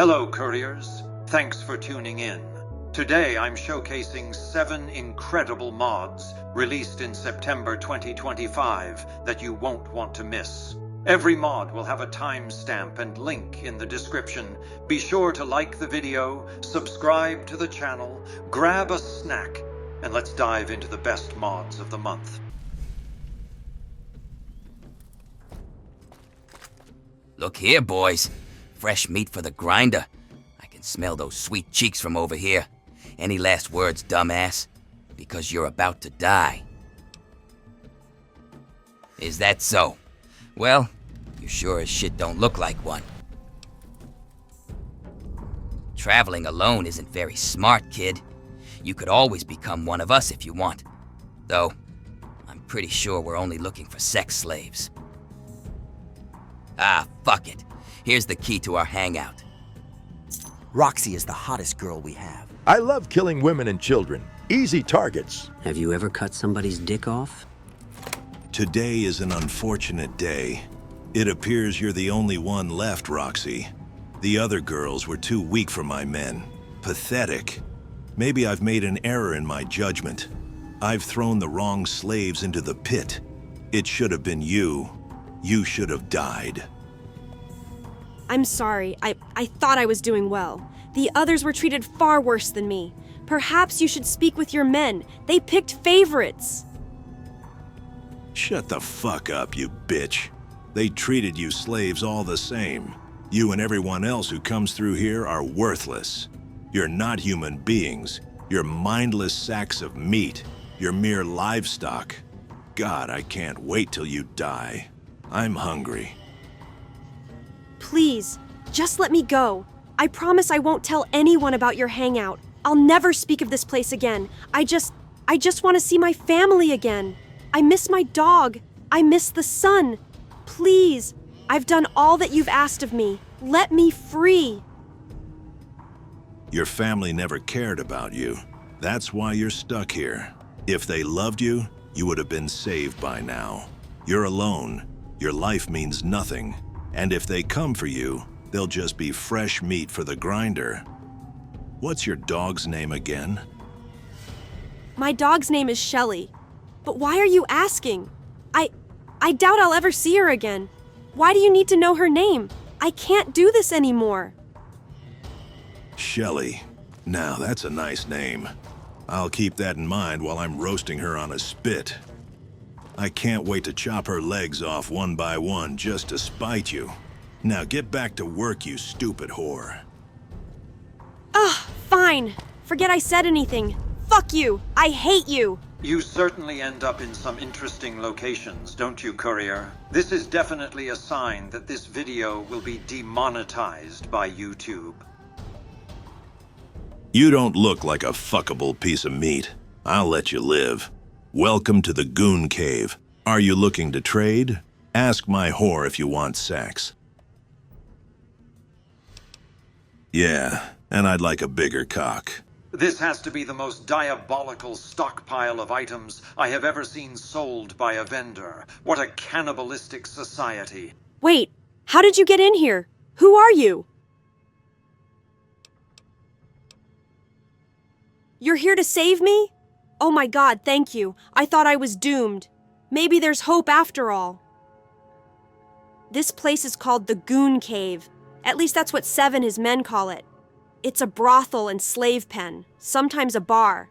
Hello, couriers. Thanks for tuning in. Today I'm showcasing 7 incredible mods released in September 2025 that you won't want to miss. Every mod will have a timestamp and link in the description. Be sure to like the video, subscribe to the channel, grab a snack, and let's dive into the best mods of the month. Look here, boys. Fresh meat for the grinder. I can smell those sweet cheeks from over here. Any last words, dumbass? Because you're about to die. Is that so? Well, you sure as shit don't look like one. Traveling alone isn't very smart, kid. You could always become one of us if you want. Though, I'm pretty sure we're only looking for sex slaves. Ah, fuck it. Here's the key to our hangout. Roxy is the hottest girl we have. I love killing women and children. Easy targets. Have you ever cut somebody's dick off? Today is an unfortunate day. It appears you're the only one left, Roxy. The other girls were too weak for my men. Pathetic. Maybe I've made an error in my judgment. I've thrown the wrong slaves into the pit. It should have been you. You should have died. I'm sorry. I thought I was doing well. The others were treated far worse than me. Perhaps you should speak with your men. They picked favorites. Shut the fuck up, you bitch. They treated you slaves all the same. You and everyone else who comes through here are worthless. You're not human beings. You're mindless sacks of meat. You're mere livestock. God, I can't wait till you die. I'm hungry. Please, just let me go. I promise I won't tell anyone about your hangout. I'll never speak of this place again. I just want to see my family again. I miss my dog. I miss the sun. Please, I've done all that you've asked of me. Let me free. Your family never cared about you. That's why you're stuck here. If they loved you, you would have been saved by now. You're alone. Your life means nothing. And if they come for you, they'll just be fresh meat for the grinder. What's your dog's name again? My dog's name is Shelly. But why are you asking? I doubt I'll ever see her again. Why do you need to know her name? I can't do this anymore. Shelly. Now, that's a nice name. I'll keep that in mind while I'm roasting her on a spit. I can't wait to chop her legs off one by one just to spite you. Now get back to work, you stupid whore. Ugh, fine. Forget I said anything. Fuck you. I hate you. You certainly end up in some interesting locations, don't you, courier? This is definitely a sign that this video will be demonetized by YouTube. You don't look like a fuckable piece of meat. I'll let you live. Welcome to the Goon Cave. Are you looking to trade? Ask my whore if you want sex. Yeah, and I'd like a bigger cock. This has to be the most diabolical stockpile of items I have ever seen sold by a vendor. What a cannibalistic society. Wait, how did you get in here? Who are you? You're here to save me? Oh my God, thank you. I thought I was doomed. Maybe there's hope after all. This place is called the Goon Cave. At least that's what Seven, his men, call it. It's a brothel and slave pen, sometimes a bar.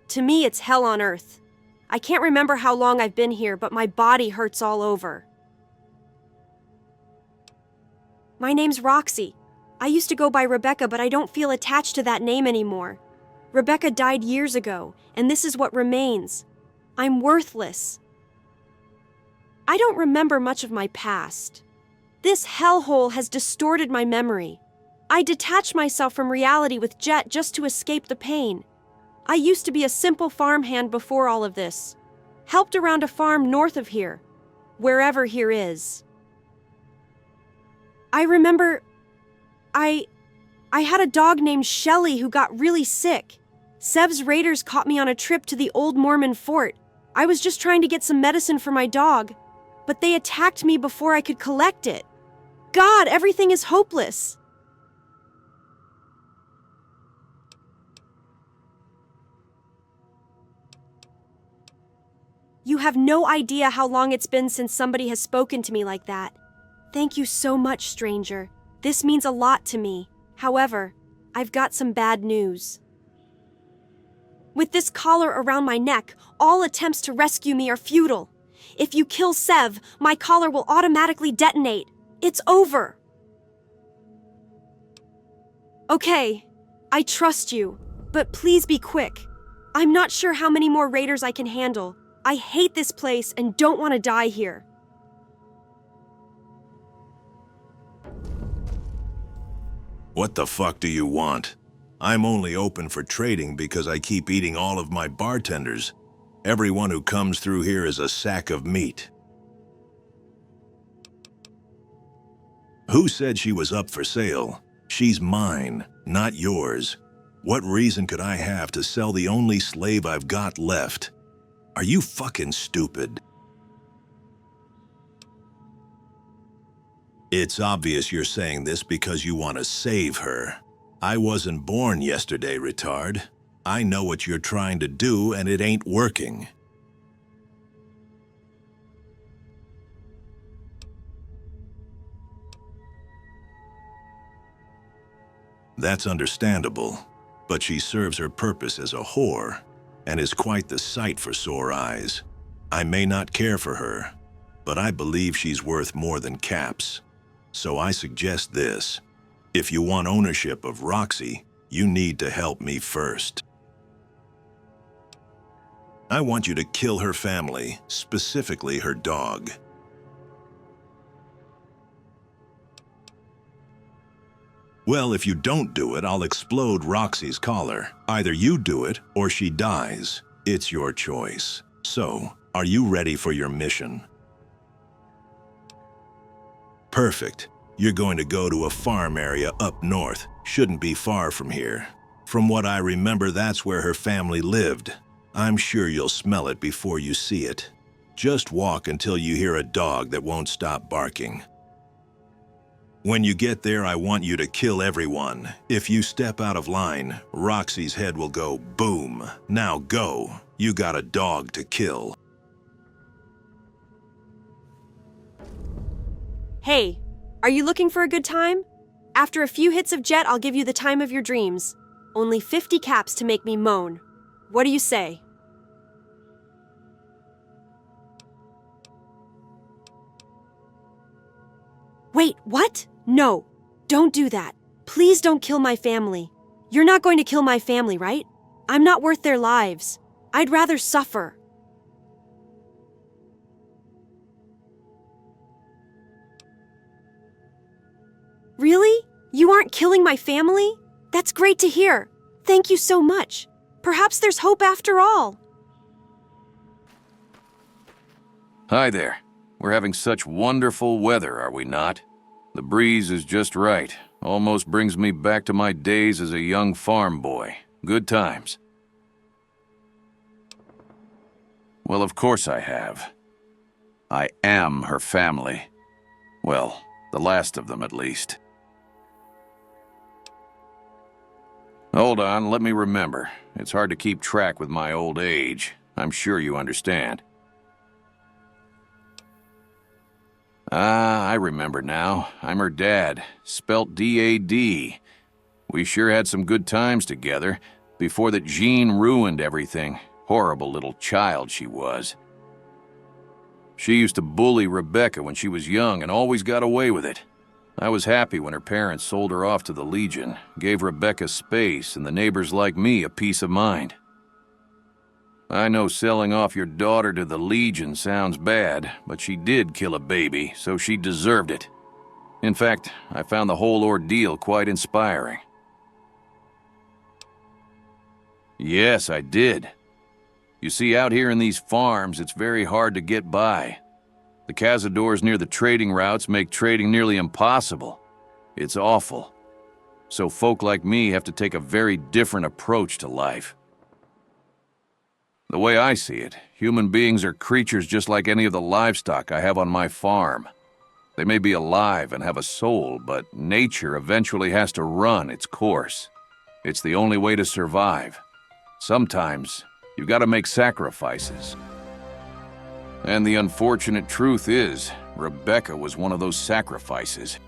To me, it's hell on earth. I can't remember how long I've been here, but my body hurts all over. My name's Roxy. I used to go by Rebecca, but I don't feel attached to that name anymore. Rebecca died years ago, and this is what remains. I'm worthless. I don't remember much of my past. This hellhole has distorted my memory. I detached myself from reality with Jet just to escape the pain. I used to be a simple farmhand before all of this. Helped around a farm north of here, wherever here is. I remember I had a dog named Shelly who got really sick. Sev's raiders caught me on a trip to the old Mormon fort. I was just trying to get some medicine for my dog, but they attacked me before I could collect it. God, everything is hopeless. have no idea how long it's been since somebody has spoken to me like that. Thank you so much, stranger. This means a lot to me. However, I've got some bad news. With this collar around my neck, all attempts to rescue me are futile. If you kill Sev, my collar will automatically detonate. It's over. Okay, I trust you, but please be quick. I'm not sure how many more raiders I can handle. I hate this place and don't want to die here. What the fuck do you want? I'm only open for trading because I keep eating all of my bartenders. Everyone who comes through here is a sack of meat. Who said she was up for sale? She's mine, not yours. What reason could I have to sell the only slave I've got left? Are you fucking stupid? It's obvious you're saying this because you want to save her. I wasn't born yesterday, retard. I know what you're trying to do, and it ain't working. That's understandable, but she serves her purpose as a whore, and is quite the sight for sore eyes. I may not care for her, but I believe she's worth more than caps. So I suggest this. If you want ownership of Roxy, you need to help me first. I want you to kill her family, specifically her dog. Well, if you don't do it, I'll explode Roxy's collar. Either you do it, or she dies. It's your choice. So, are you ready for your mission? Perfect. You're going to go to a farm area up north. Shouldn't be far from here. From what I remember, that's where her family lived. I'm sure you'll smell it before you see it. Just walk until you hear a dog that won't stop barking. When you get there, I want you to kill everyone. If you step out of line, Roxy's head will go boom. Now go. You got a dog to kill. Hey, are you looking for a good time? After a few hits of Jet, I'll give you the time of your dreams. Only 50 caps to make me moan. What do you say? Wait, what? No, don't do that. Please don't kill my family. You're not going to kill my family, right? I'm not worth their lives. I'd rather suffer. Really? You aren't killing my family? That's great to hear. Thank you so much. Perhaps there's hope after all. Hi there. We're having such wonderful weather, are we not? The breeze is just right. Almost brings me back to my days as a young farm boy. Good times. Well, of course I have. I am her family. Well, the last of them at least. Hold on, let me remember. It's hard to keep track with my old age. I'm sure you understand. Ah, I remember now. I'm her dad, spelt D-A-D. We sure had some good times together, before that Jean ruined everything. Horrible little child she was. She used to bully Rebecca when she was young and always got away with it. I was happy when her parents sold her off to the Legion, gave Rebecca space and the neighbors like me a peace of mind. I know selling off your daughter to the Legion sounds bad, but she did kill a baby, so she deserved it. In fact, I found the whole ordeal quite inspiring. Yes, I did. You see, out here in these farms, it's very hard to get by. The cazadores near the trading routes make trading nearly impossible. It's awful. So folk like me have to take a very different approach to life. The way I see it, human beings are creatures just like any of the livestock I have on my farm. They may be alive and have a soul, but nature eventually has to run its course. It's the only way to survive. Sometimes, you've got to make sacrifices. And the unfortunate truth is, Rebecca was one of those sacrifices.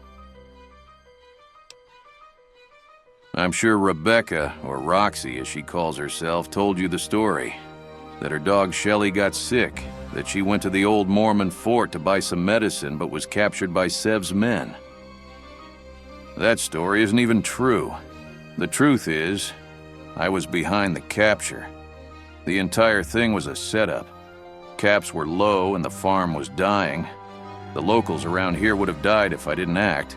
I'm sure Rebecca, or Roxy as she calls herself, told you the story. That her dog Shelley got sick, that she went to the old Mormon fort to buy some medicine but was captured by Sev's men. That story isn't even true. The truth is, I was behind the capture. The entire thing was a setup. Caps were low and the farm was dying. The locals around here would have died if I didn't act.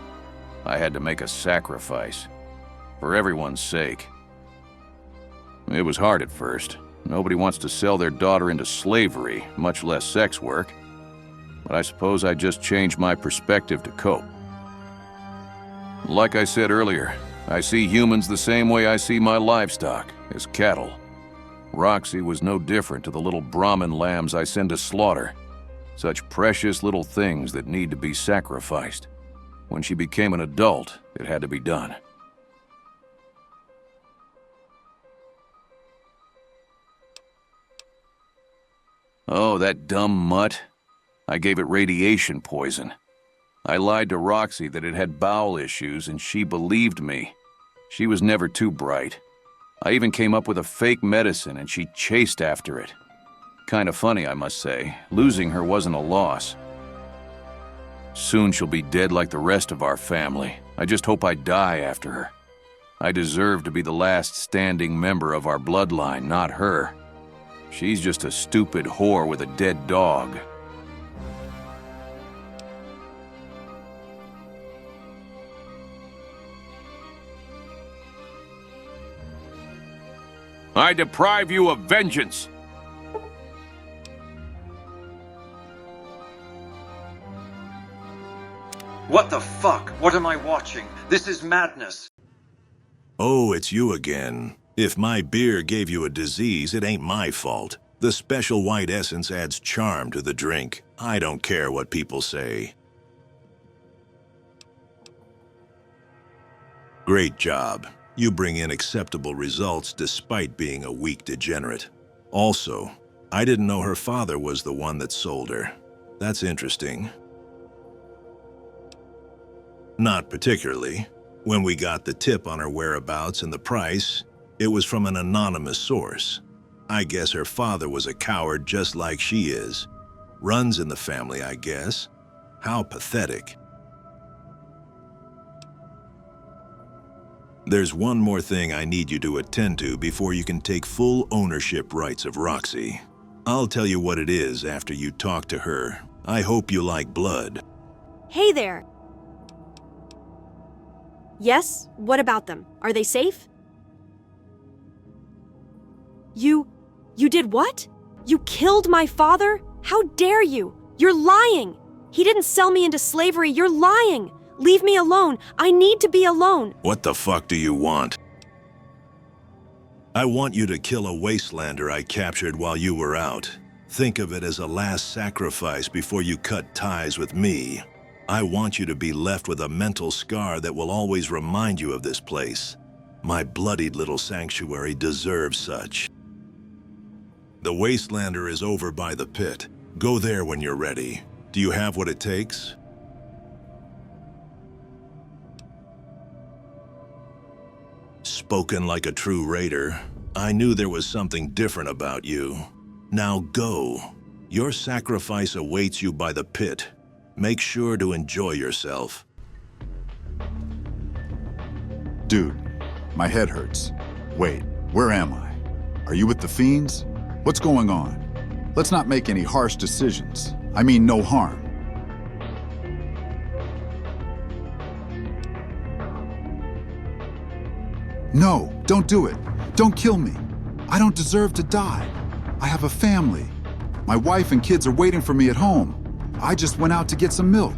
I had to make a sacrifice. For everyone's sake. It was hard at first. Nobody wants to sell their daughter into slavery, much less sex work. But I suppose I just changed my perspective to cope. Like I said earlier, I see humans the same way I see my livestock, as cattle. Roxy was no different to the little Brahmin lambs I send to slaughter. Such precious little things that need to be sacrificed. When she became an adult, it had to be done. Oh, that dumb mutt. I gave it radiation poison. I lied to Roxy that it had bowel issues and she believed me. She was never too bright. I even came up with a fake medicine and she chased after it. Kind of funny, I must say. Losing her wasn't a loss. Soon she'll be dead like the rest of our family. I just hope I die after her. I deserve to be the last standing member of our bloodline, not her. She's just a stupid whore with a dead dog. I deprive you of vengeance. What the fuck? What am I watching? This is madness. Oh, it's you again. If my beer gave you a disease, it ain't my fault. The special white essence adds charm to the drink. I don't care what people say. Great job. You bring in acceptable results despite being a weak degenerate. Also, I didn't know her father was the one that sold her. That's interesting. Not particularly. When we got the tip on her whereabouts and the price, it was from an anonymous source. I guess her father was a coward just like she is. Runs in the family, I guess. How pathetic. There's one more thing I need you to attend to before you can take full ownership rights of Roxy. I'll tell you what it is after you talk to her. I hope you like blood. Hey there. Yes? What about them? Are they safe? You did what? You killed my father? How dare you? You're lying! He didn't sell me into slavery, you're lying! Leave me alone. I need to be alone. What the fuck do you want? I want you to kill a wastelander I captured while you were out. Think of it as a last sacrifice before you cut ties with me. I want you to be left with a mental scar that will always remind you of this place. My bloodied little sanctuary deserves such. The wastelander is over by the pit. Go there when you're ready. Do you have what it takes? Spoken like a true raider. I knew there was something different about you. Now go. Your sacrifice awaits you by the pit. Make sure to enjoy yourself. Dude, my head hurts. Wait, where am I? Are you with the fiends? What's going on? Let's not make any harsh decisions. I mean no harm. No, don't do it. Don't kill me. I don't deserve to die. I have a family. My wife and kids are waiting for me at home. I just went out to get some milk.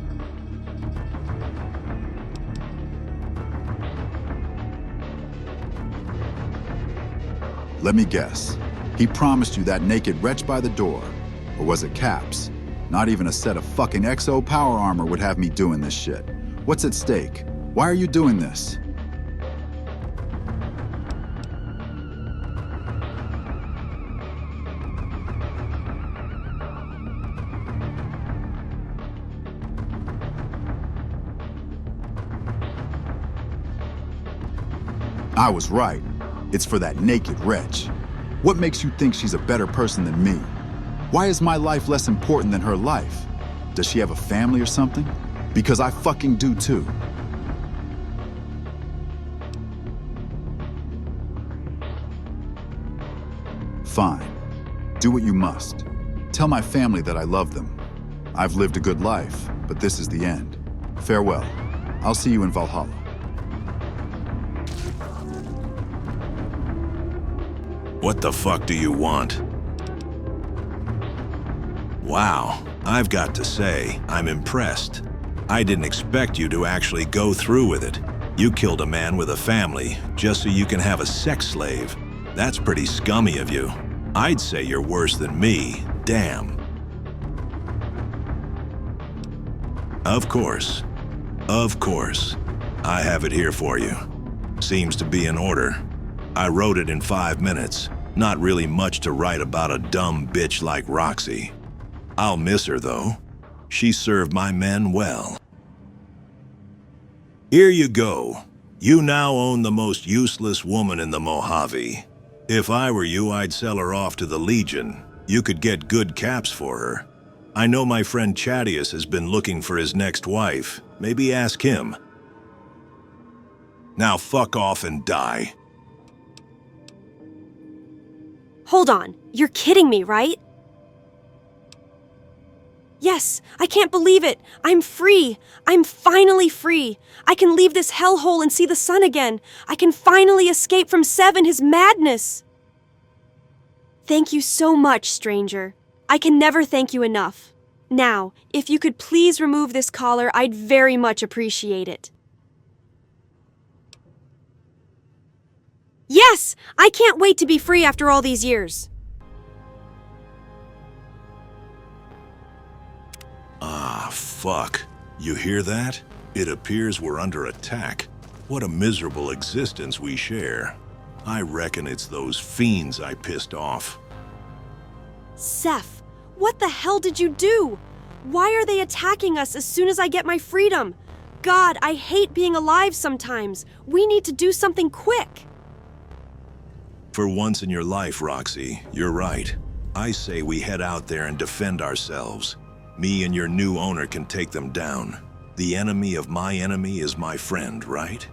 Let me guess. He promised you that naked wretch by the door. Or was it Caps? Not even a set of fucking XO power armor would have me doing this shit. What's at stake? Why are you doing this? I was right. It's for that naked wretch. What makes you think she's a better person than me? Why is my life less important than her life? Does she have a family or something? Because I fucking do too. Fine. Do what you must. Tell my family that I love them. I've lived a good life, but this is the end. Farewell. I'll see you in Valhalla. What the fuck do you want? Wow, I've got to say, I'm impressed. I didn't expect you to actually go through with it. You killed a man with a family just so you can have a sex slave. That's pretty scummy of you. I'd say you're worse than me, damn. Of course. Of course. I have it here for you. Seems to be in order. I wrote it in 5 minutes. Not really much to write about a dumb bitch like Roxy. I'll miss her, though. She served my men well. Here you go. You now own the most useless woman in the Mojave. If I were you, I'd sell her off to the Legion. You could get good caps for her. I know my friend Chadius has been looking for his next wife. Maybe ask him. Now fuck off and die. Hold on, you're kidding me, right? Yes, I can't believe it. I'm free. I'm finally free. I can leave this hellhole and see the sun again. I can finally escape from Sev and his madness. Thank you so much, stranger. I can never thank you enough. Now, if you could please remove this collar, I'd very much appreciate it. Yes! I can't wait to be free after all these years. Ah, fuck. You hear that? It appears we're under attack. What a miserable existence we share. I reckon it's those fiends I pissed off. Seth, what the hell did you do? Why are they attacking us as soon as I get my freedom? God, I hate being alive sometimes. We need to do something quick. For once in your life, Roxy, you're right. I say we head out there and defend ourselves. Me and your new owner can take them down. The enemy of my enemy is my friend, right?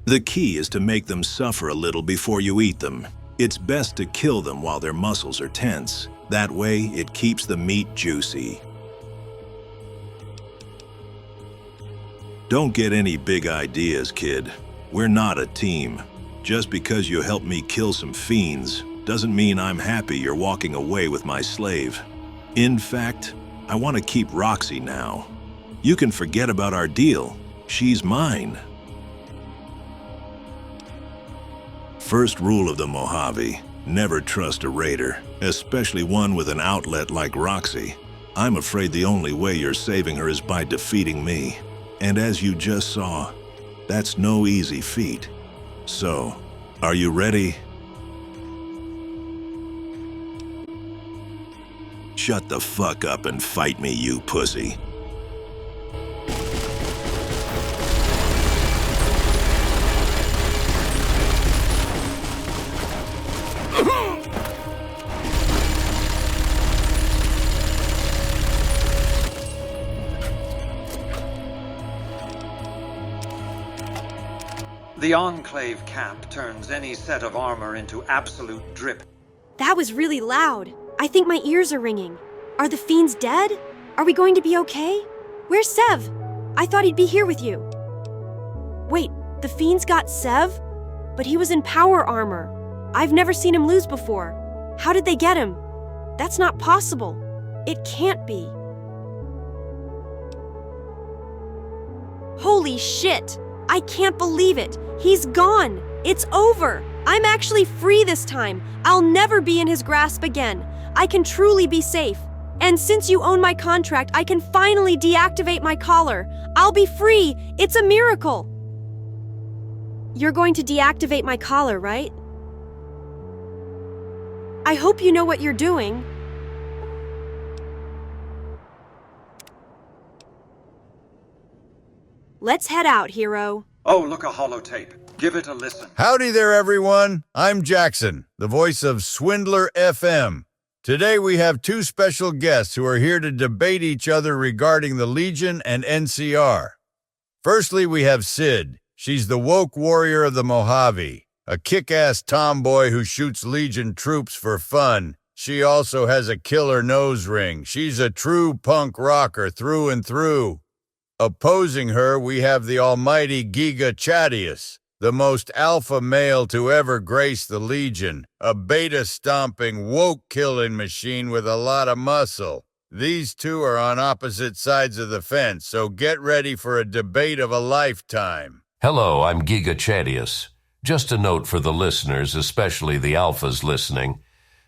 The key is to make them suffer a little before you eat them. It's best to kill them while their muscles are tense. That way, it keeps the meat juicy. Don't get any big ideas, kid. We're not a team. Just because you helped me kill some fiends doesn't mean I'm happy you're walking away with my slave. In fact, I want to keep Roxy now. You can forget about our deal. She's mine. First rule of the Mojave, never trust a raider, especially one with an outlet like Roxy. I'm afraid the only way you're saving her is by defeating me. And as you just saw, that's no easy feat. So, are you ready? Shut the fuck up and fight me, you pussy. The Enclave cap turns any set of armor into absolute drip. That was really loud. I think my ears are ringing. Are the fiends dead? Are we going to be okay? Where's Sev? I thought he'd be here with you. Wait, the fiends got Sev? But he was in power armor. I've never seen him lose before. How did they get him? That's not possible. It can't be. Holy shit! I can't believe it. He's gone. It's over. I'm actually free this time. I'll never be in his grasp again. I can truly be safe. And since you own my contract, I can finally deactivate my collar. I'll be free. It's a miracle. You're going to deactivate my collar, right? I hope you know what you're doing. Let's head out, hero. Oh, look, a holotape. Give it a listen. Howdy there, everyone. I'm Jackson, the voice of Swindler FM. Today we have two special guests who are here to debate each other regarding the Legion and NCR. Firstly, we have Sid. She's the woke warrior of the Mojave, a kick-ass tomboy who shoots Legion troops for fun. She also has a killer nose ring. She's a true punk rocker through and through. Opposing her, we have the almighty Giga Chadius, the most alpha male to ever grace the Legion, a beta-stomping, woke-killing machine with a lot of muscle. These two are on opposite sides of the fence, so get ready for a debate of a lifetime. Hello, I'm Giga Chadius. Just a note for the listeners, especially the alphas listening.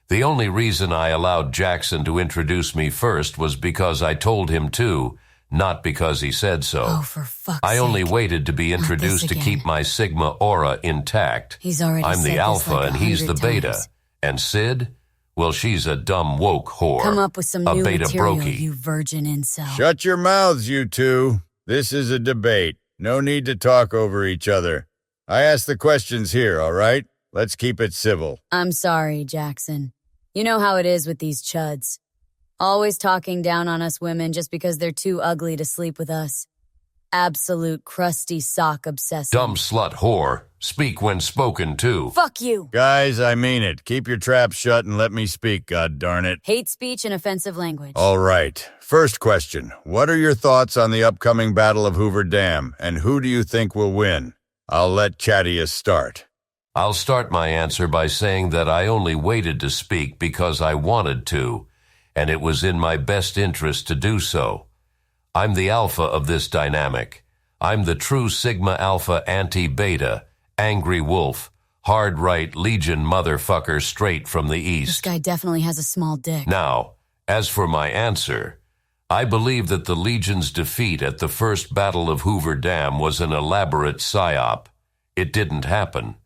The only reason I allowed Jackson to introduce me first was because I told him to, not because he said so. Oh, for fuck's I only sake. waited to be introduced to keep my Sigma aura intact. He's already I'm said the this alpha like and he's the 100 beta. times. And Sid? Well, she's a dumb woke whore. Come up with some a new beta material, brokey. you virgin incel. Shut your mouths, you two. This is a debate. No need to talk over each other. I ask the questions here, all right? Let's keep it civil. I'm sorry, Jackson. You know how it is with these chuds. Always talking down on us women just because they're too ugly to sleep with us. Absolute crusty sock obsessive. Dumb slut whore. Speak when spoken to. Fuck you. Guys, I mean it. Keep your traps shut and let me speak, god darn it. Hate speech and offensive language. All right. First question. What are your thoughts on the upcoming Battle of Hoover Dam, and who do you think will win? I'll let Chadius start. I'll start my answer by saying that I only waited to speak because I wanted to, and it was in my best interest to do so. I'm the alpha of this dynamic. I'm the true Sigma Alpha anti-beta, angry wolf, hard right Legion motherfucker straight from the east. This guy definitely has a small dick. Now, as for my answer, I believe that the Legion's defeat at the first Battle of Hoover Dam was an elaborate psyop. It didn't happen.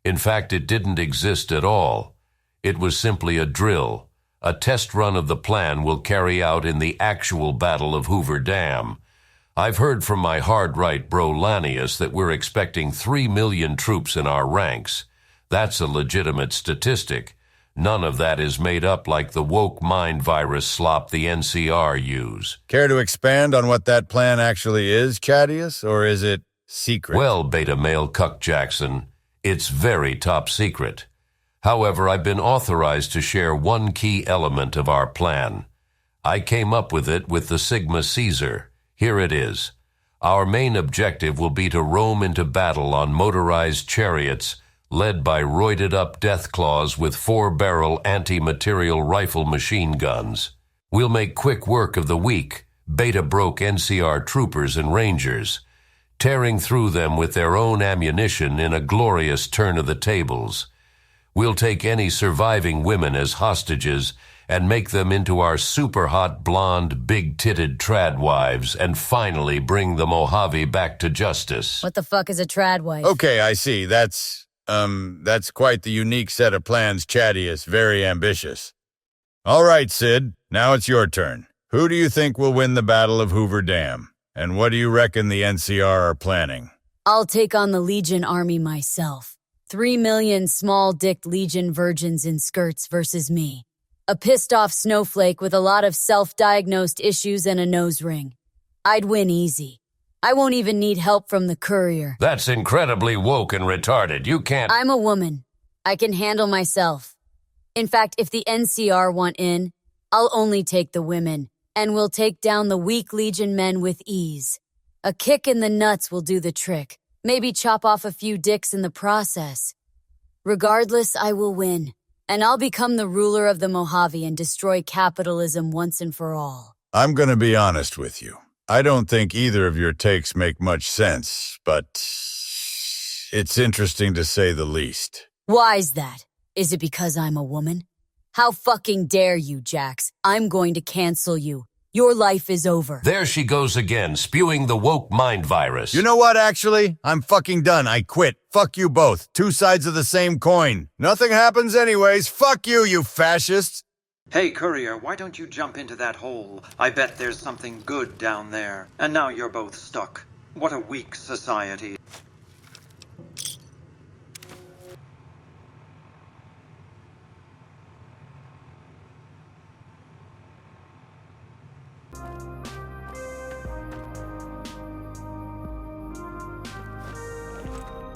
In fact, it didn't exist at all. It was simply a drill. A test run of the plan we'll carry out in the actual Battle of Hoover Dam. I've heard from my hard right bro Lanius that we're expecting 3 million troops in our ranks. That's a legitimate statistic. None of that is made up like the woke mind virus slop the NCR use. Care to expand on what that plan actually is, Chadius, or is it secret? Well, beta male cuck Jackson, it's very top secret. However, I've been authorized to share one key element of our plan. I came up with it with the Sigma Caesar. Here it is. Our main objective will be to roam into battle on motorized chariots led by roided-up Deathclaws with 4-barrel anti-material rifle machine guns. We'll make quick work of the weak, beta-broke NCR troopers and rangers, tearing through them with their own ammunition in a glorious turn of the tables. We'll take any surviving women as hostages and make them into our super-hot, blonde, big-titted trad wives and finally bring the Mojave back to justice. What the fuck is a trad wife? Okay, I see. That's quite the unique set of plans, Chadius. Very ambitious. All right, Sid, now it's your turn. Who do you think will win the Battle of Hoover Dam? And what do you reckon the NCR are planning? I'll take on the Legion army myself. 3 million small-dicked Legion virgins in skirts versus me. A pissed-off snowflake with a lot of self-diagnosed issues and a nose ring. I'd win easy. I won't even need help from the courier. That's incredibly woke and retarded. You can't... I'm a woman. I can handle myself. In fact, if the NCR want in, I'll only take the women, and we'll take down the weak Legion men with ease. A kick in the nuts will do the trick. Maybe chop off a few dicks in the process. Regardless, I will win, and I'll become the ruler of the Mojave and destroy capitalism once and for all. I'm gonna be honest with you. I don't think either of your takes make much sense, but it's interesting to say the least. Why's that? Is it because I'm a woman? How fucking dare you, Jax? I'm going to cancel you. Your life is over. There she goes again, spewing the woke mind virus. You know what, actually? I'm fucking done. I quit. Fuck you both. Two sides of the same coin. Nothing happens anyways. Fuck you, you fascists. Hey, courier, why don't you jump into that hole? I bet there's something good down there. And now you're both stuck. What a weak society.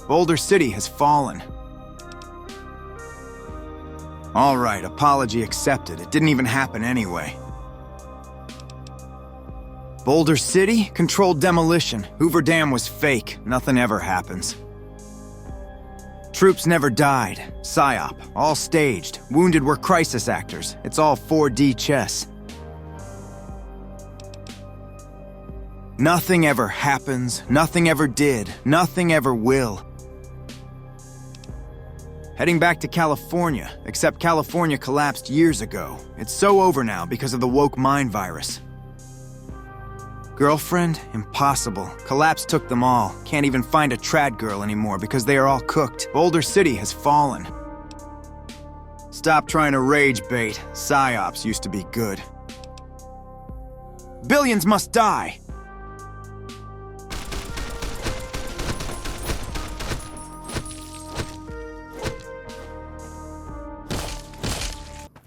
Boulder City has fallen. All right, apology accepted. It didn't even happen anyway. Boulder City? Controlled demolition. Hoover Dam was fake. Nothing ever happens. Troops never died. PSYOP. All staged. Wounded were crisis actors. It's all 4D chess. Nothing ever happens. Nothing ever did. Nothing ever will. Heading back to California, except California collapsed years ago. It's so over now because of the woke mind virus. Girlfriend? Impossible. Collapse took them all. Can't even find a trad girl anymore because they are all cooked. Boulder City has fallen. Stop trying to rage bait. PSYOPs used to be good. Billions must die!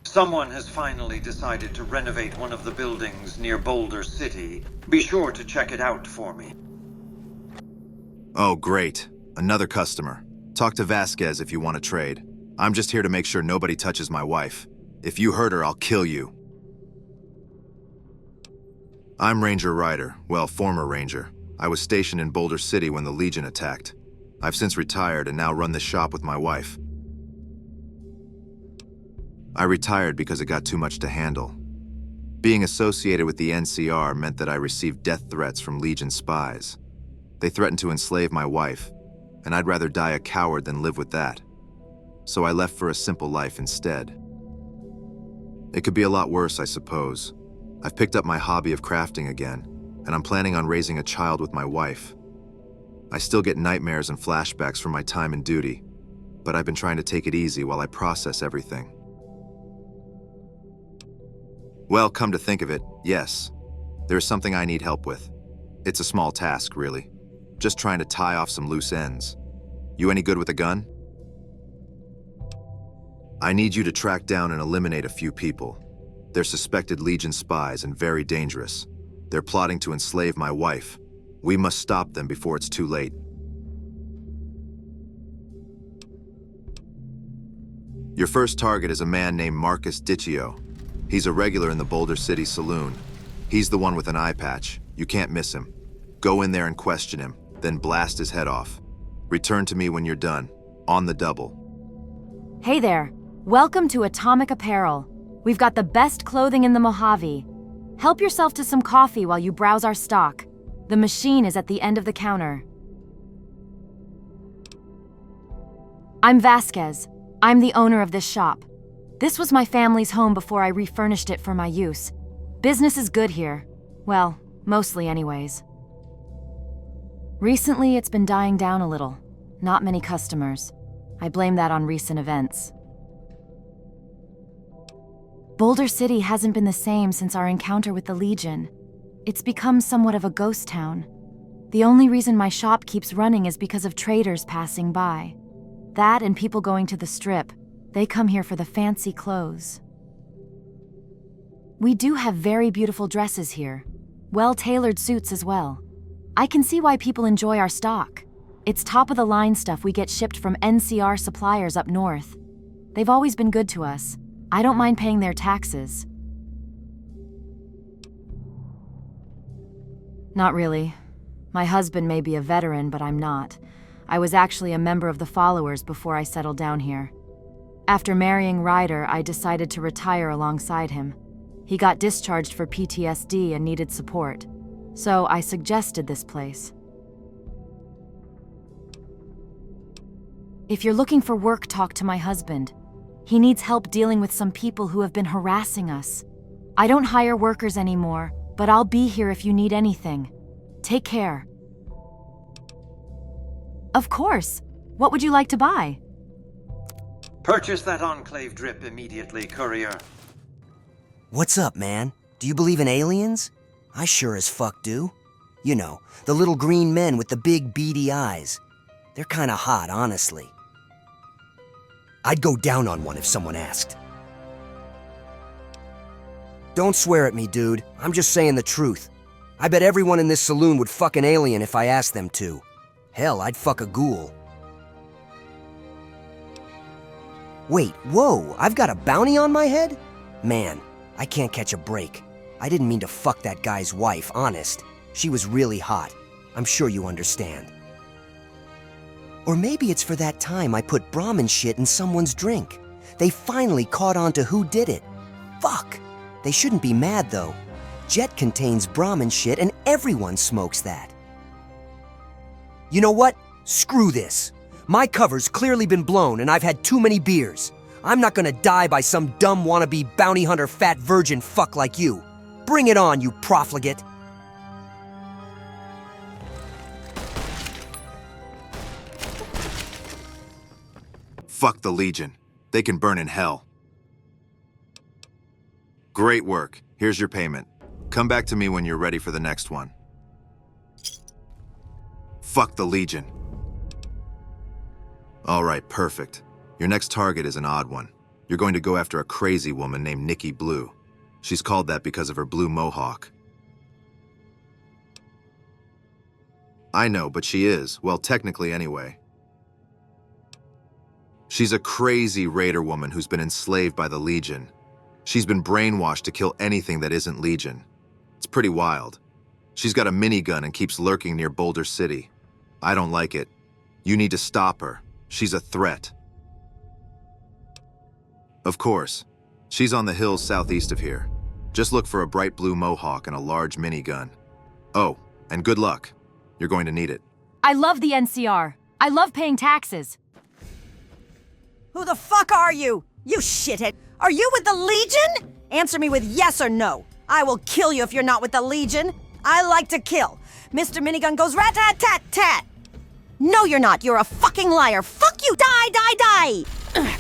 Someone has finally decided to renovate one of the buildings near Boulder City. Be sure to check it out for me. Oh, great. Another customer. Talk to Vasquez if you want to trade. I'm just here to make sure nobody touches my wife. If you hurt her, I'll kill you. I'm Ranger Ryder. Well, former Ranger. I was stationed in Boulder City when the Legion attacked. I've since retired and now run this shop with my wife. I retired because it got too much to handle. Being associated with the NCR meant that I received death threats from Legion spies. They threatened to enslave my wife, and I'd rather die a coward than live with that. So I left for a simple life instead. It could be a lot worse, I suppose. I've picked up my hobby of crafting again, and I'm planning on raising a child with my wife. I still get nightmares and flashbacks from my time in duty, but I've been trying to take it easy while I process everything. Well, come to think of it, yes. There is something I need help with. It's a small task, really. Just trying to tie off some loose ends. You any good with a gun? I need you to track down and eliminate a few people. They're suspected Legion spies and very dangerous. They're plotting to enslave my wife. We must stop them before it's too late. Your first target is a man named Marcus Diccio. He's a regular in the Boulder City saloon. He's the one with an eye patch. You can't miss him. Go in there and question him, then blast his head off. Return to me when you're done. On the double. Hey there. Welcome to Atomic Apparel. We've got the best clothing in the Mojave. Help yourself to some coffee while you browse our stock. The machine is at the end of the counter. I'm Vasquez. I'm the owner of this shop. This was my family's home before I refurnished it for my use. Business is good here. Well, mostly anyways. Recently, it's been dying down a little. Not many customers. I blame that on recent events. Boulder City hasn't been the same since our encounter with the Legion. It's become somewhat of a ghost town. The only reason my shop keeps running is because of traders passing by. That and people going to the strip. They come here for the fancy clothes. We do have very beautiful dresses here. Well-tailored suits as well. I can see why people enjoy our stock. It's top-of-the-line stuff we get shipped from NCR suppliers up north. They've always been good to us. I don't mind paying their taxes. Not really. My husband may be a veteran, but I'm not. I was actually a member of the followers before I settled down here. After marrying Ryder, I decided to retire alongside him. He got discharged for PTSD and needed support, so I suggested this place. If you're looking for work, talk to my husband. He needs help dealing with some people who have been harassing us. I don't hire workers anymore, but I'll be here if you need anything. Take care. Of course. What would you like to buy? Purchase that Enclave drip immediately, courier. What's up, man? Do you believe in aliens? I sure as fuck do. You know, the little green men with the big beady eyes. They're kinda hot, honestly. I'd go down on one if someone asked. Don't swear at me, dude. I'm just saying the truth. I bet everyone in this saloon would fuck an alien if I asked them to. Hell, I'd fuck a ghoul. Wait, whoa, I've got a bounty on my head? Man, I can't catch a break. I didn't mean to fuck that guy's wife, honest. She was really hot. I'm sure you understand. Or maybe it's for that time I put Brahmin shit in someone's drink. They finally caught on to who did it. Fuck! They shouldn't be mad, though. Jet contains Brahmin shit and everyone smokes that. You know what? Screw this. My cover's clearly been blown and I've had too many beers. I'm not gonna die by some dumb wannabe bounty hunter fat virgin fuck like you. Bring it on, you profligate. Fuck the Legion. They can burn in hell. Great work. Here's your payment. Come back to me when you're ready for the next one. Fuck the Legion. All right, perfect. Your next target is an odd one. You're going to go after a crazy woman named Nikki Blue. She's called that because of her blue mohawk. I know, but she is. Well, technically anyway. She's a crazy raider woman who's been enslaved by the Legion. She's been brainwashed to kill anything that isn't Legion. It's pretty wild. She's got a minigun and keeps lurking near Boulder City. I don't like it. You need to stop her. She's a threat. Of course. She's on the hills southeast of here. Just look for a bright blue mohawk and a large minigun. Oh, and good luck. You're going to need it. I love the NCR. I love paying taxes. Who the fuck are you? You shithead. Are you with the Legion? Answer me with yes or no. I will kill you if you're not with the Legion. I like to kill. Mr. Minigun goes rat-tat-tat-tat. No, you're not. You're a fucking liar. Fuck you. Die, die, die.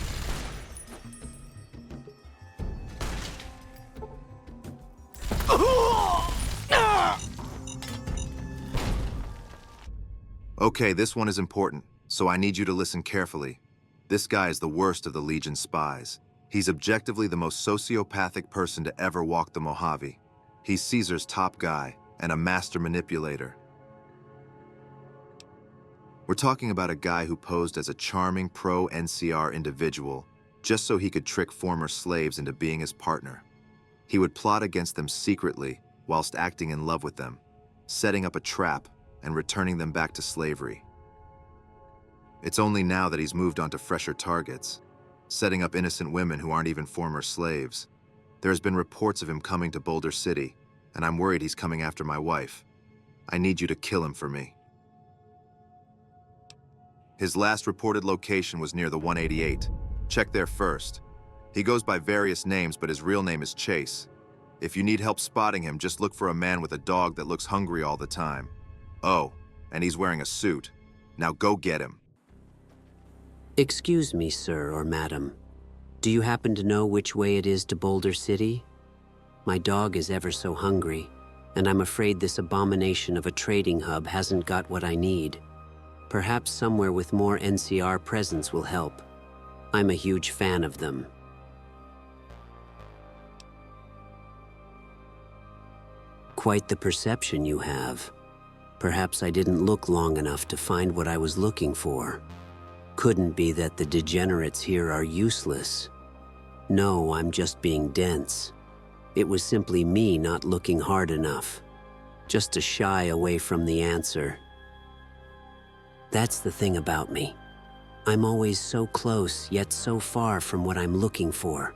Okay, this one is important, so I need you to listen carefully. This guy is the worst of the Legion spies. He's objectively the most sociopathic person to ever walk the Mojave. He's Caesar's top guy and a master manipulator. We're talking about a guy who posed as a charming pro-NCR individual just so he could trick former slaves into being his partner. He would plot against them secretly whilst acting in love with them, setting up a trap and returning them back to slavery. It's only now that he's moved on to fresher targets, setting up innocent women who aren't even former slaves. There's been reports of him coming to Boulder City, and I'm worried he's coming after my wife. I need you to kill him for me. His last reported location was near the 188. Check there first. He goes by various names, but his real name is Chase. If you need help spotting him, just look for a man with a dog that looks hungry all the time. Oh, and he's wearing a suit. Now go get him. Excuse me, sir or madam. Do you happen to know which way it is to Boulder City? My dog is ever so hungry, and I'm afraid this abomination of a trading hub hasn't got what I need. Perhaps somewhere with more NCR presence will help. I'm a huge fan of them. Quite the perception you have. Perhaps I didn't look long enough to find what I was looking for. Couldn't be that the degenerates here are useless. No, I'm just being dense. It was simply me not looking hard enough, just to shy away from the answer. That's the thing about me. I'm always so close, yet so far from what I'm looking for.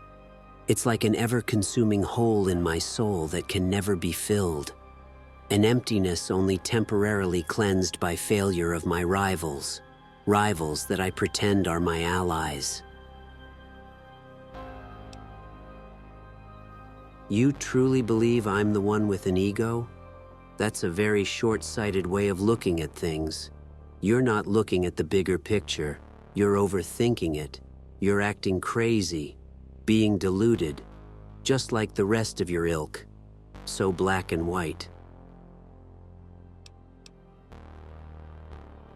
It's like an ever-consuming hole in my soul that can never be filled. An emptiness only temporarily cleansed by failure of my rivals. Rivals that I pretend are my allies. You truly believe I'm the one with an ego? That's a very short-sighted way of looking at things. You're not looking at the bigger picture. You're overthinking it. You're acting crazy, being deluded, just like the rest of your ilk. So black and white.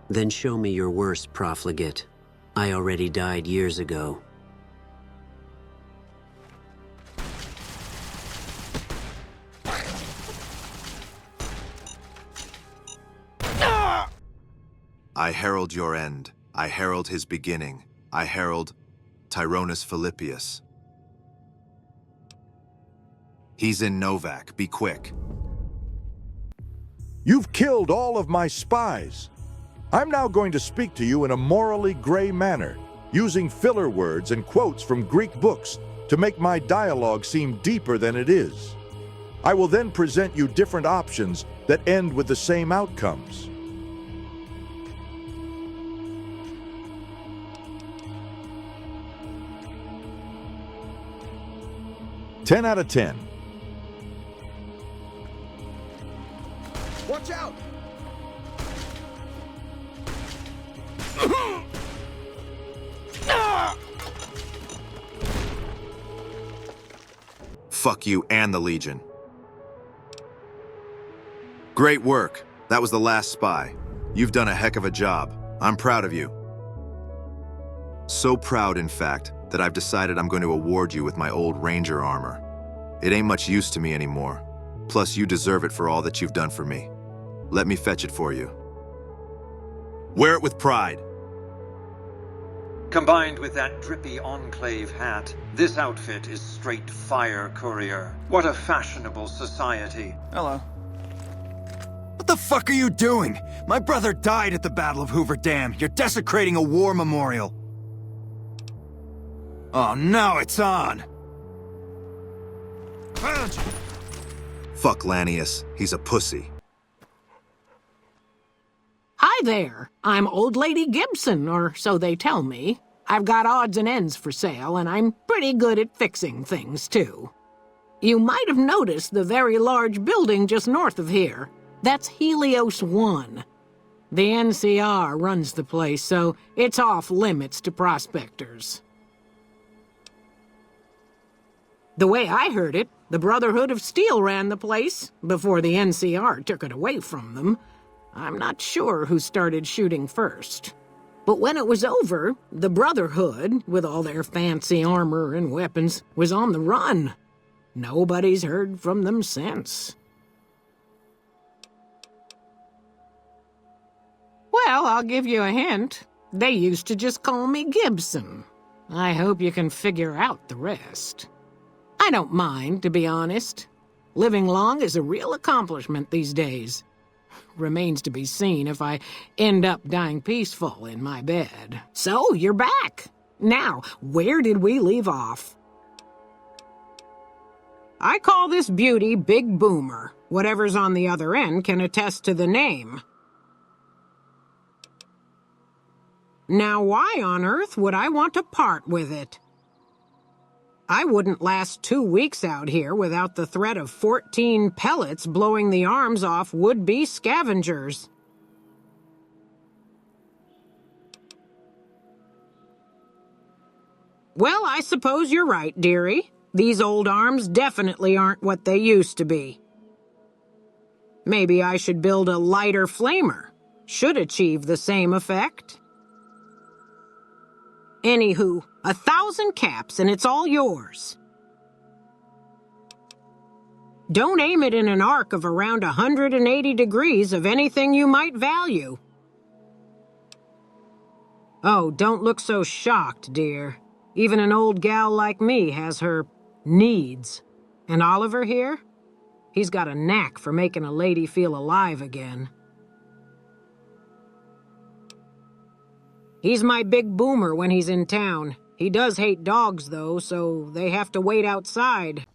Then show me your worst profligate. I already died years ago. I herald your end. I herald his beginning. I herald Tyrannus Philippius. He's in Novak. Be quick. You've killed all of my spies. I'm now going to speak to you in a morally gray manner, using filler words and quotes from Greek books to make my dialogue seem deeper than it is. I will then present you different options that end with the same outcomes. Ten out of 10. Watch out! Fuck you and the Legion. Great work. That was the last spy. You've done a heck of a job. I'm proud of you. So proud, in fact, that I've decided I'm going to award you with my old Ranger armor. It ain't much use to me anymore. Plus, you deserve it for all that you've done for me. Let me fetch it for you. Wear it with pride. Combined with that drippy Enclave hat, this outfit is straight fire courier. What a fashionable society. Hello. What the fuck are you doing? My brother died at the Battle of Hoover Dam. You're desecrating a war memorial. Oh, now it's on. Fuck Lanius. He's a pussy. Hi there. I'm Old Lady Gibson, or so they tell me. I've got odds and ends for sale, and I'm pretty good at fixing things, too. You might have noticed the very large building just north of here. That's Helios 1. The NCR runs the place, so it's off limits to prospectors. The way I heard it, the Brotherhood of Steel ran the place before the NCR took it away from them. I'm not sure who started shooting first. But when it was over, the Brotherhood, with all their fancy armor and weapons, was on the run. Nobody's heard from them since. Well, I'll give you a hint. They used to just call me Gibson. I hope you can figure out the rest. I don't mind, to be honest. Living long is a real accomplishment these days. Remains to be seen if I end up dying peaceful in my bed. So, you're back. Now, where did we leave off? I call this beauty Big Boomer. Whatever's on the other end can attest to the name. Now, why on earth would I want to part with it? I wouldn't last 2 weeks out here without the threat of 14 pellets blowing the arms off would-be scavengers. Well, I suppose you're right, dearie. These old arms definitely aren't what they used to be. Maybe I should build a lighter flamer. Should achieve the same effect. Anywho, 1,000 caps and it's all yours. Don't aim it in an arc of around 180 degrees of anything you might value. Oh, don't look so shocked, dear. Even an old gal like me has her needs. And Oliver here? He's got a knack for making a lady feel alive again. He's my big boomer when he's in town. He does hate dogs, though, so they have to wait outside.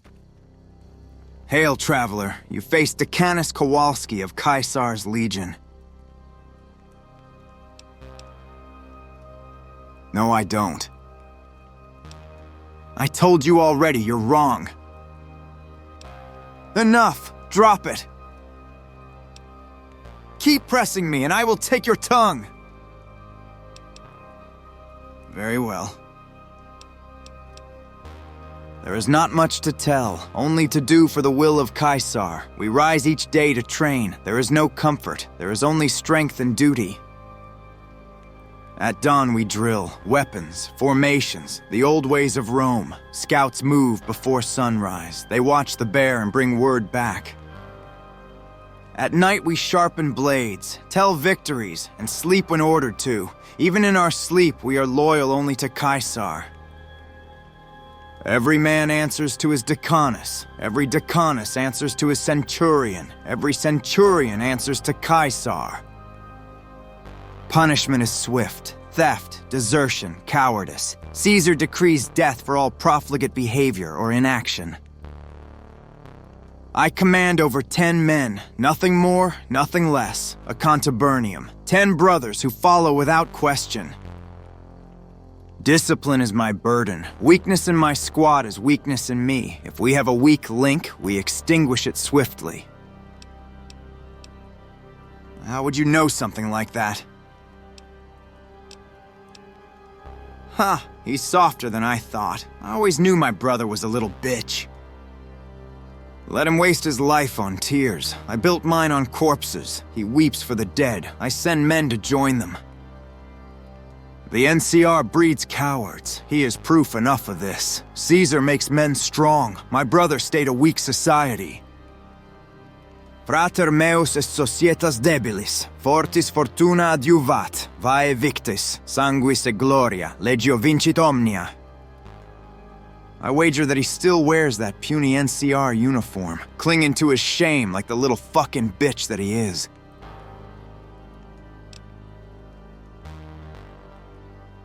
Hail, traveler. You face Nihilistic Kowalski of Caesar's Legion. No, I don't. I told you already, you're wrong. Enough! Drop it! Keep pressing me and I will take your tongue! Very well. There is not much to tell, only to do for the will of Caesar. We rise each day to train. There is no comfort. There is only strength and duty. At dawn we drill, weapons, formations, the old ways of Rome. Scouts move before sunrise. They watch the bear and bring word back. At night we sharpen blades, tell victories, and sleep when ordered to. Even in our sleep we are loyal only to Caesar. Every man answers to his decanus. Every decanus answers to his centurion. Every centurion answers to Caesar. Punishment is swift. Theft, desertion, cowardice. Caesar decrees death for all profligate behavior or inaction. I command over 10 men, nothing more, nothing less. A contubernium. 10 brothers who follow without question. Discipline is my burden. Weakness in my squad is weakness in me. If we have a weak link, we extinguish it swiftly. How would you know something like that? Ha! He's softer than I thought. I always knew my brother was a little bitch. Let him waste his life on tears. I built mine on corpses. He weeps for the dead. I send men to join them. The NCR breeds cowards. He is proof enough of this. Caesar makes men strong. My brother stayed a weak society. Frater meus est societas debilis, fortis fortuna adiuvat, vae victis, sanguis et gloria, legio vincit omnia. I wager that he still wears that puny NCR uniform, clinging to his shame like the little fucking bitch that he is.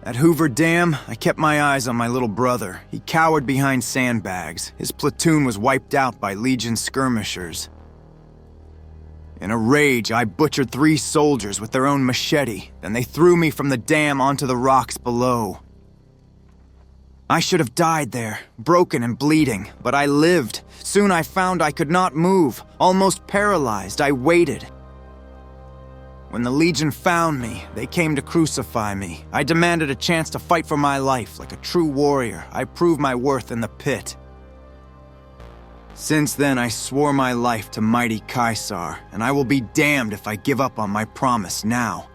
At Hoover Dam, I kept my eyes on my little brother. He cowered behind sandbags. His platoon was wiped out by Legion skirmishers. In a rage, I butchered 3 soldiers with their own machete. Then they threw me from the dam onto the rocks below. I should have died there, broken and bleeding, but I lived. Soon I found I could not move. Almost paralyzed, I waited. When the Legion found me, they came to crucify me. I demanded a chance to fight for my life. Like a true warrior, I proved my worth in the pit. Since then, I swore my life to mighty Caesar, and I will be damned if I give up on my promise now.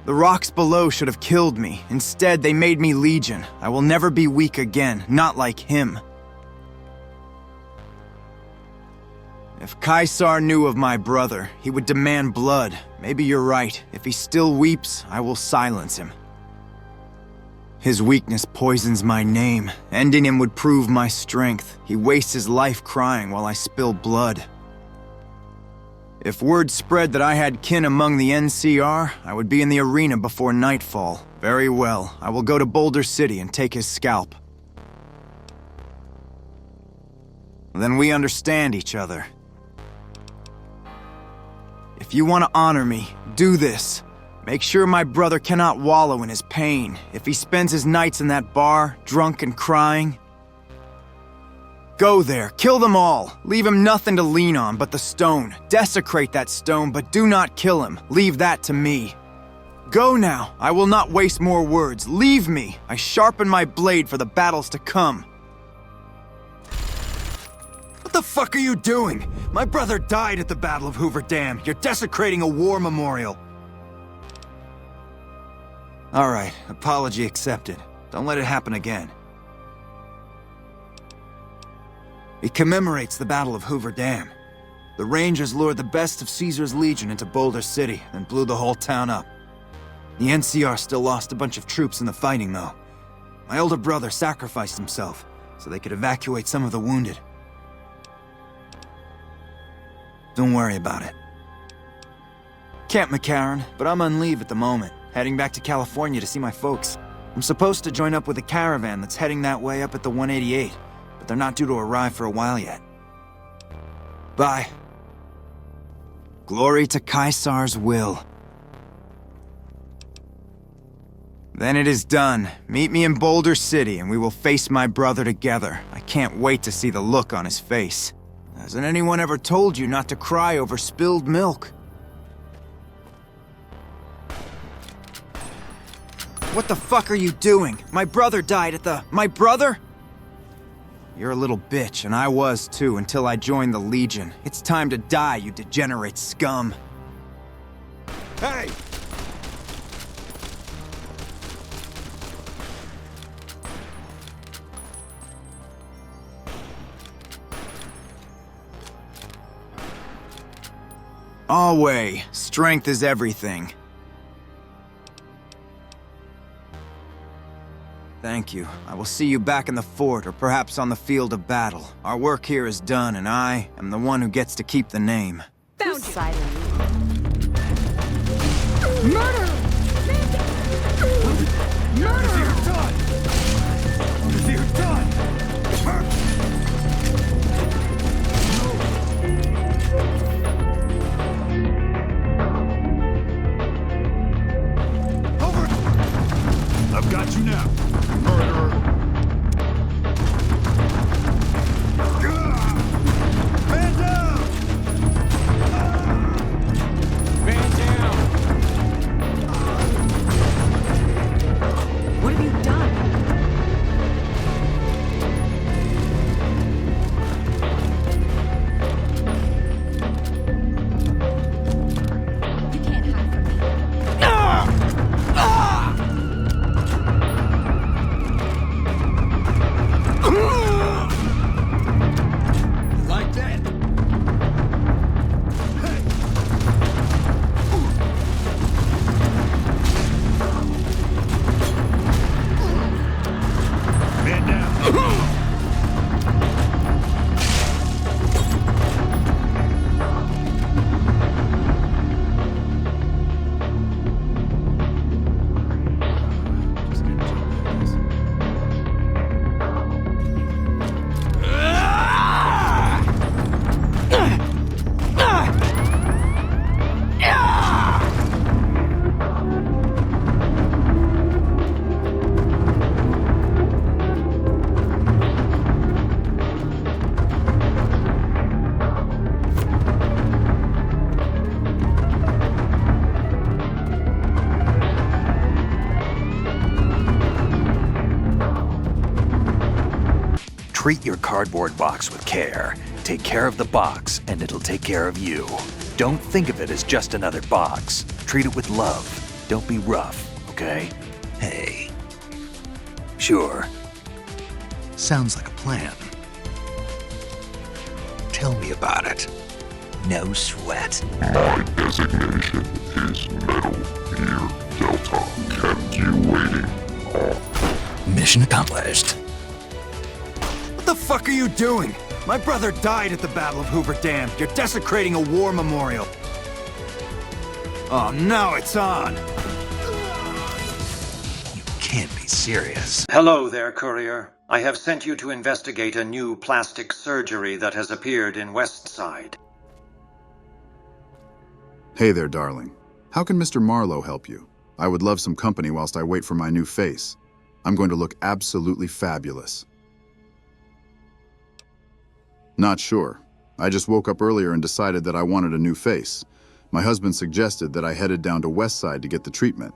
The rocks below should have killed me. Instead, they made me Legion. I will never be weak again, not like him. If Caesar knew of my brother, he would demand blood. Maybe you're right. If he still weeps, I will silence him. His weakness poisons my name. Ending him would prove my strength. He wastes his life crying while I spill blood. If word spread that I had kin among the NCR, I would be in the arena before nightfall. Very well, I will go to Boulder City and take his scalp. Then we understand each other. If you want to honor me, do this. Make sure my brother cannot wallow in his pain. If he spends his nights in that bar, drunk and crying, go there, kill them all. Leave him nothing to lean on but the stone. Desecrate that stone, but do not kill him. Leave that to me. Go now. I will not waste more words. Leave me. I sharpen my blade for the battles to come. What the fuck are you doing? My brother died at the Battle of Hoover Dam. You're desecrating a war memorial. All right, apology accepted. Don't let it happen again. It commemorates the Battle of Hoover Dam. The Rangers lured the best of Caesar's Legion into Boulder City, then blew the whole town up. The NCR still lost a bunch of troops in the fighting, though. My older brother sacrificed himself so they could evacuate some of the wounded. Don't worry about it. Camp McCarran, but I'm on leave at the moment, heading back to California to see my folks. I'm supposed to join up with a caravan that's heading that way up at the 188, but they're not due to arrive for a while yet. Bye. Glory to Caesar's will. Then it is done. Meet me in Boulder City and we will face my brother together. I can't wait to see the look on his face. Hasn't anyone ever told you not to cry over spilled milk? What the fuck are you doing? My brother died at the... My brother? You're a little bitch, and I was too, until I joined the Legion. It's time to die, you degenerate scum. Hey! Always, strength is everything. Thank you. I will see you back in the fort, or perhaps on the field of battle. Our work here is done, and I am the one who gets to keep the name. Found you. Murder! Murder! You're done! You're done! Over! I've got you now. Murderer! Man down! Man down! What have you done? You can't hide from me. Like that? Man down. Treat your cardboard box with care. Take care of the box, and it'll take care of you. Don't think of it as just another box. Treat it with love. Don't be rough, okay? Hey. Sure. Sounds like a plan. Tell me about it. No sweat. My designation is Metal Gear Delta. Kept you waiting. Mission accomplished. What the fuck are you doing? My brother died at the Battle of Hoover Dam. You're desecrating a war memorial. Oh, now it's on. You can't be serious. Hello there, courier. I have sent you to investigate a new plastic surgery that has appeared in Westside. Hey there, darling. How can Mr. Marlowe help you? I would love some company whilst I wait for my new face. I'm going to look absolutely fabulous. Not sure. I just woke up earlier and decided that I wanted a new face. My husband suggested that I headed down to Westside to get the treatment.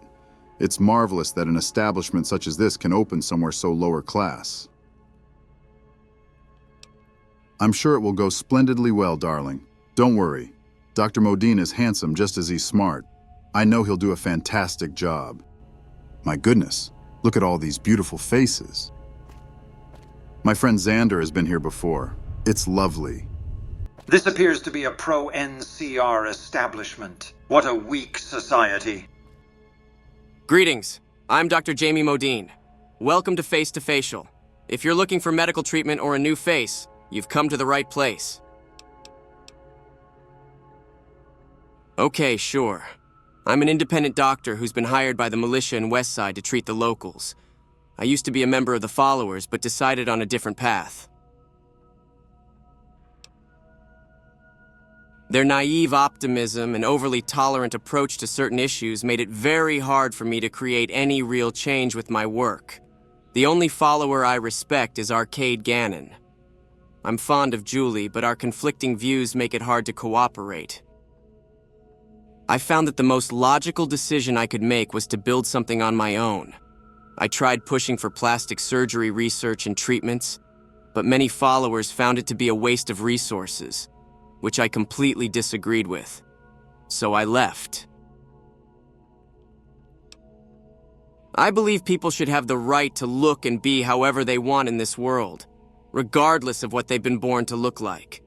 It's marvelous that an establishment such as this can open somewhere so lower class. I'm sure it will go splendidly well, darling. Don't worry. Dr. Modine is handsome just as he's smart. I know he'll do a fantastic job. My goodness, look at all these beautiful faces. My friend Xander has been here before. It's lovely. This appears to be a pro-NCR establishment. What a weak society. Greetings. I'm Dr. Jamie Modine. Welcome to Face to Facial. If you're looking for medical treatment or a new face, you've come to the right place. Okay, sure. I'm an independent doctor who's been hired by the militia in Westside to treat the locals. I used to be a member of the Followers, but decided on a different path. Their naive optimism and overly tolerant approach to certain issues made it very hard for me to create any real change with my work. The only follower I respect is Arcade Gannon. I'm fond of Julie, but our conflicting views make it hard to cooperate. I found that the most logical decision I could make was to build something on my own. I tried pushing for plastic surgery research and treatments, but many followers found it to be a waste of resources, which I completely disagreed with. So I left. I believe people should have the right to look and be however they want in this world, regardless of what they've been born to look like.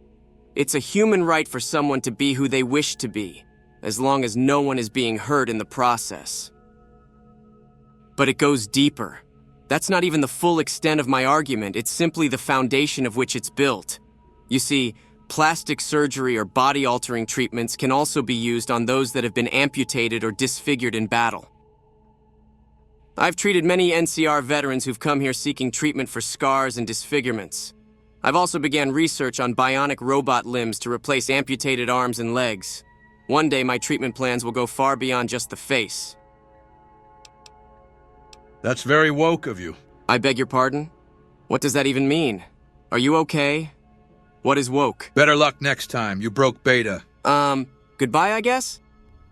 It's a human right for someone to be who they wish to be, as long as no one is being hurt in the process. But it goes deeper. That's not even the full extent of my argument, it's simply the foundation of which it's built. You see, plastic surgery or body-altering treatments can also be used on those that have been amputated or disfigured in battle. I've treated many NCR veterans who've come here seeking treatment for scars and disfigurements. I've also began research on bionic robot limbs to replace amputated arms and legs. One day my treatment plans will go far beyond just the face. That's very woke of you. I beg your pardon? What does that even mean? Are you okay? What is woke? Better luck next time. You broke beta. Goodbye, I guess?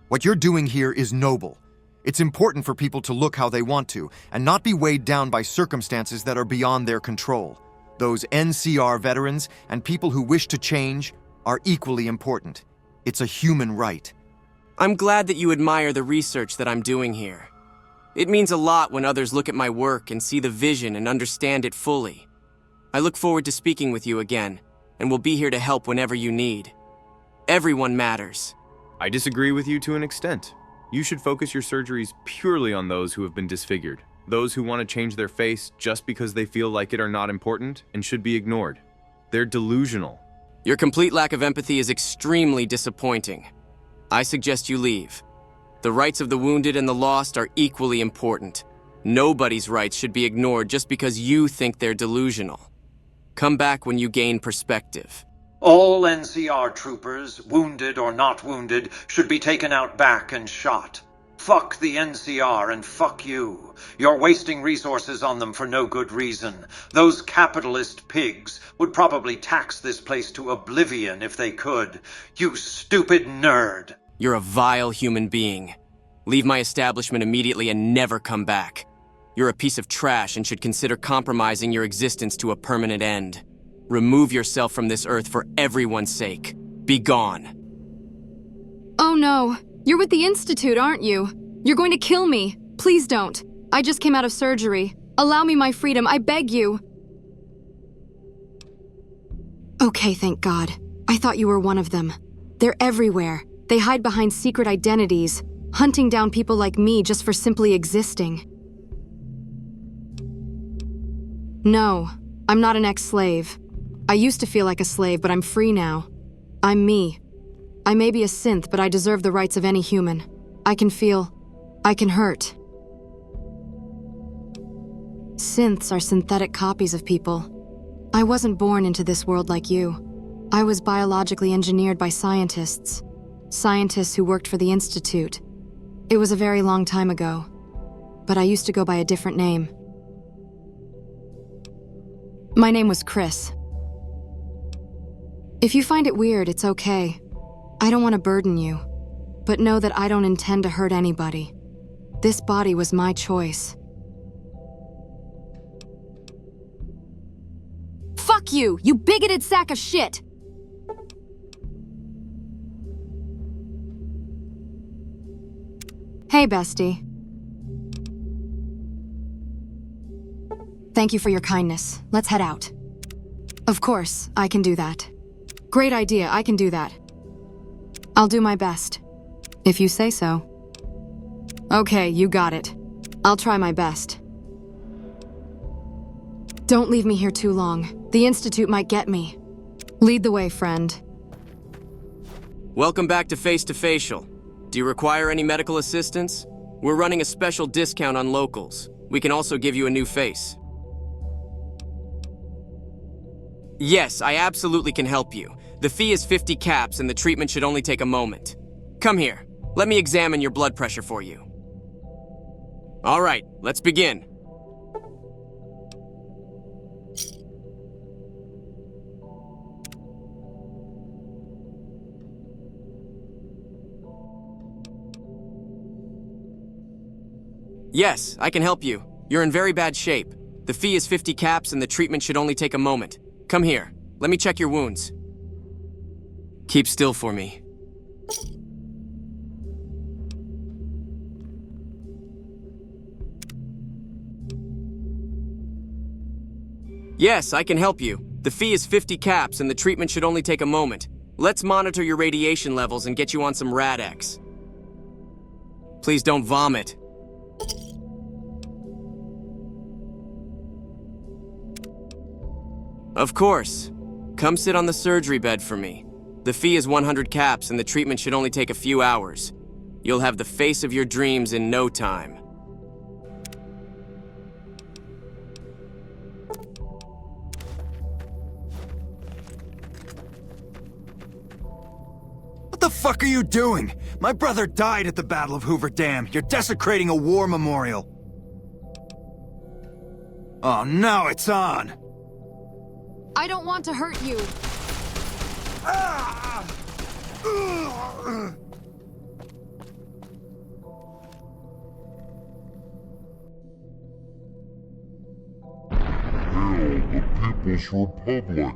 What you're doing here is noble. It's important for people to look how they want to, and not be weighed down by circumstances that are beyond their control. Those NCR veterans and people who wish to change are equally important. It's a human right. I'm glad that you admire the research that I'm doing here. It means a lot when others look at my work and see the vision and understand it fully. I look forward to speaking with you again, and will be here to help whenever you need. Everyone matters. I disagree with you to an extent. You should focus your surgeries purely on those who have been disfigured. Those who want to change their face just because they feel like it are not important and should be ignored. They're delusional. Your complete lack of empathy is extremely disappointing. I suggest you leave. The rights of the wounded and the lost are equally important. Nobody's rights should be ignored just because you think they're delusional. Come back when you gain perspective. All NCR troopers, wounded or not wounded, should be taken out back and shot. Fuck the NCR and fuck you. You're wasting resources on them for no good reason. Those capitalist pigs would probably tax this place to oblivion if they could. You stupid nerd. You're a vile human being. Leave my establishment immediately and never come back. You're a piece of trash and should consider compromising your existence to a permanent end. Remove yourself from this earth for everyone's sake. Be gone. Oh no, you're with the Institute, aren't you? You're going to kill me. Please don't. I just came out of surgery. Allow me my freedom, I beg you. Okay, thank God. I thought you were one of them. They're everywhere. They hide behind secret identities, hunting down people like me just for simply existing. No, I'm not an ex-slave. I used to feel like a slave, but I'm free now. I'm me. I may be a synth, but I deserve the rights of any human. I can feel. I can hurt. Synths are synthetic copies of people. I wasn't born into this world like you. I was biologically engineered by scientists. Scientists who worked for the Institute. It was a very long time ago. But I used to go by a different name. My name was Chris. If you find it weird, it's okay. I don't want to burden you, but know that I don't intend to hurt anybody. This body was my choice. Fuck you, you bigoted sack of shit! Hey, bestie. Thank you for your kindness. Let's head out. Of course, I can do that. Great idea, I can do that. I'll do my best. If you say so. Okay, you got it. I'll try my best. Don't leave me here too long. The Institute might get me. Lead the way, friend. Welcome back to Face to Facial. Do you require any medical assistance? We're running a special discount on locals. We can also give you a new face. Yes, I absolutely can help you. The fee is 50 caps and the treatment should only take a moment. Come here. Let me examine your blood pressure for you. All right, let's begin. Yes, I can help you. You're in very bad shape. The fee is 50 caps and the treatment should only take a moment. Come here. Let me check your wounds. Keep still for me. Yes, I can help you. The fee is 50 caps and the treatment should only take a moment. Let's monitor your radiation levels and get you on some Rad-X. Please don't vomit. Of course. Come sit on the surgery bed for me. The fee is 100 caps and the treatment should only take a few hours. You'll have the face of your dreams in no time. What the fuck are you doing? My brother died at the Battle of Hoover Dam. You're desecrating a war memorial. Oh, now it's on. I don't want to hurt you. Hail the People's Republic!